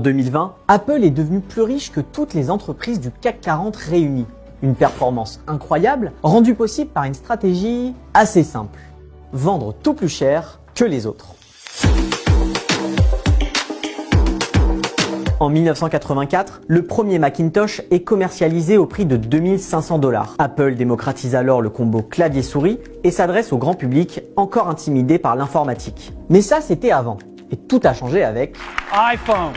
En 2020, Apple est devenu plus riche que toutes les entreprises du CAC 40 réunies. Une performance incroyable, rendue possible par une stratégie assez simple. Vendre tout plus cher que les autres. En 1984, le premier Macintosh est commercialisé au prix de 2500 $. Apple démocratise alors le combo clavier-souris et s'adresse au grand public encore intimidé par l'informatique. Mais ça, c'était avant. Et tout a changé avec iPhone.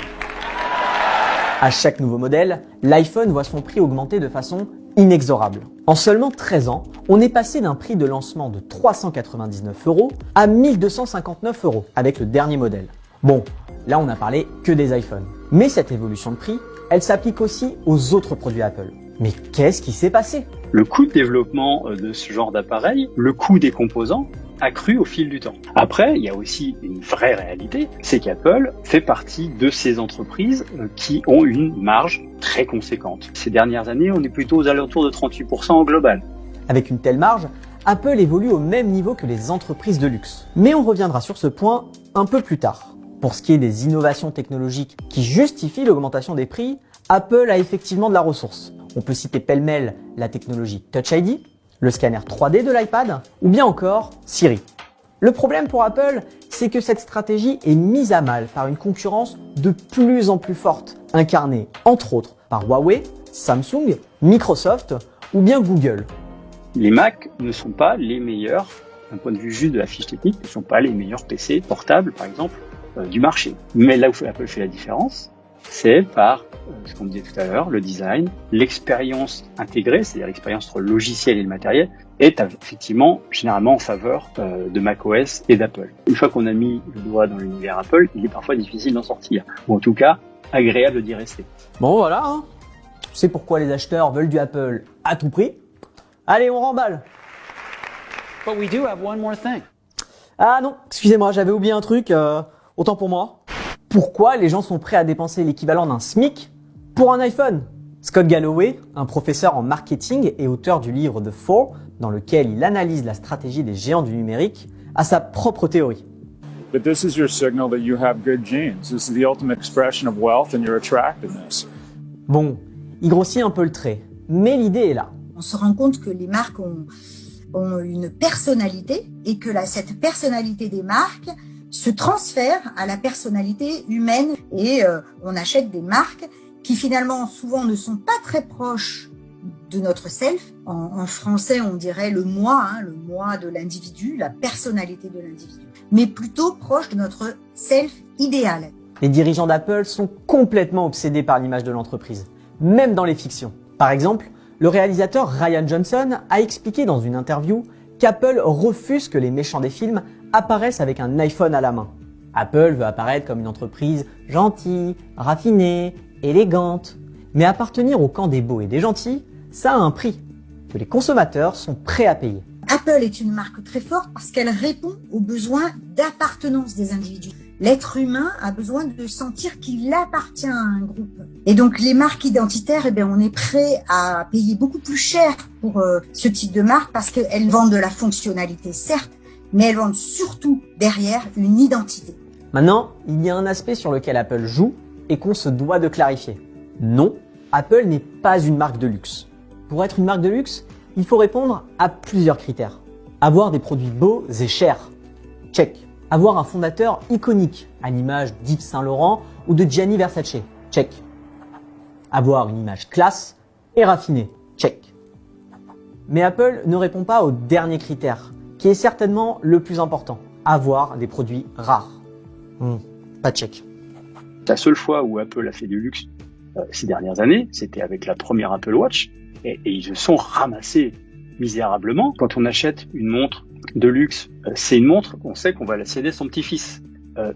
À chaque nouveau modèle, l'iPhone voit son prix augmenter de façon inexorable. En seulement 13 ans, on est passé d'un prix de lancement de 399 € à 1259 € avec le dernier modèle. Bon, là on n'a parlé que des iPhones. Mais cette évolution de prix, elle s'applique aussi aux autres produits Apple. Mais qu'est-ce qui s'est passé? Le coût de développement de ce genre d'appareil, le coût des composants, a cru au fil du temps. Après, il y a aussi une vraie réalité, c'est qu'Apple fait partie de ces entreprises qui ont une marge très conséquente. Ces dernières années, on est plutôt aux alentours de 38% au global. Avec une telle marge, Apple évolue au même niveau que les entreprises de luxe. Mais on reviendra sur ce point un peu plus tard. Pour ce qui est des innovations technologiques qui justifient l'augmentation des prix, Apple a effectivement de la ressource. On peut citer pêle-mêle la technologie Touch ID, le scanner 3D de l'iPad ou bien encore Siri. Le problème pour Apple, c'est que cette stratégie est mise à mal par une concurrence de plus en plus forte, incarnée entre autres par Huawei, Samsung, Microsoft ou bien Google. Les Mac ne sont pas les meilleurs, d'un point de vue juste de la fiche technique, ne sont pas les meilleurs PC portables par exemple du marché. Mais là où Apple fait la différence, c'est par ce qu'on disait tout à l'heure, le design, l'expérience intégrée, c'est-à-dire l'expérience entre le logiciel et le matériel, est effectivement généralement en faveur de macOS et d'Apple. Une fois qu'on a mis le doigt dans l'univers Apple, il est parfois difficile d'en sortir, ou en tout cas agréable d'y rester. Bon voilà, hein. Tu sais pourquoi les acheteurs veulent du Apple à tout prix? Allez, on remballe. But we do have one more thing. Ah non, excusez-moi, j'avais oublié un truc, autant pour moi. Pourquoi les gens sont prêts à dépenser l'équivalent d'un SMIC pour un iPhone? Scott Galloway, un professeur en marketing et auteur du livre The Four, dans lequel il analyse la stratégie des géants du numérique, a sa propre théorie. But this is your signal that you have good genes. This is the ultimate expression of wealth and your attractiveness. Bon, il grossit un peu le trait, mais l'idée est là. On se rend compte que les marques ont une personnalité et que cette personnalité des marques se transfère à la personnalité humaine et on achète des marques qui finalement souvent ne sont pas très proches de notre self. En français, on dirait le moi de l'individu, la personnalité de l'individu, mais plutôt proche de notre self idéal. Les dirigeants d'Apple sont complètement obsédés par l'image de l'entreprise, même dans les fictions. Par exemple, le réalisateur Rian Johnson a expliqué dans une interview qu'Apple refuse que les méchants des films apparaissent avec un iPhone à la main. Apple veut apparaître comme une entreprise gentille, raffinée, élégante. Mais appartenir au camp des beaux et des gentils, ça a un prix que les consommateurs sont prêts à payer. Apple est une marque très forte parce qu'elle répond aux besoins d'appartenance des individus. L'être humain a besoin de sentir qu'il appartient à un groupe. Et donc les marques identitaires, on est prêt à payer beaucoup plus cher pour ce type de marque parce qu'elles vendent de la fonctionnalité, certes, mais elles vendent surtout derrière une identité. Maintenant, il y a un aspect sur lequel Apple joue et qu'on se doit de clarifier. Non, Apple n'est pas une marque de luxe. Pour être une marque de luxe, il faut répondre à plusieurs critères. Avoir des produits beaux et chers. Check. Avoir un fondateur iconique, à l'image d'Yves Saint Laurent ou de Gianni Versace. Check. Avoir une image classe et raffinée. Check. Mais Apple ne répond pas au dernier critère, qui est certainement le plus important. Avoir des produits rares. Pas check. La seule fois où Apple a fait du luxe ces dernières années, c'était avec la première Apple Watch, et ils se sont ramassés misérablement. Quand on achète une montre de luxe, c'est une montre qu'on sait qu'on va la céder à son petit-fils.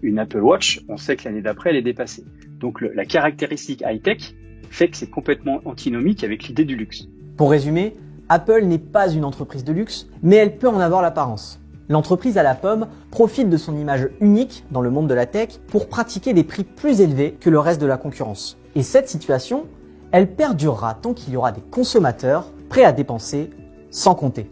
Une Apple Watch, on sait que l'année d'après, elle est dépassée. Donc la caractéristique high-tech fait que c'est complètement antinomique avec l'idée du luxe. Pour résumer, Apple n'est pas une entreprise de luxe, mais elle peut en avoir l'apparence. L'entreprise à la pomme profite de son image unique dans le monde de la tech pour pratiquer des prix plus élevés que le reste de la concurrence. Et cette situation, elle perdurera tant qu'il y aura des consommateurs prêts à dépenser sans compter.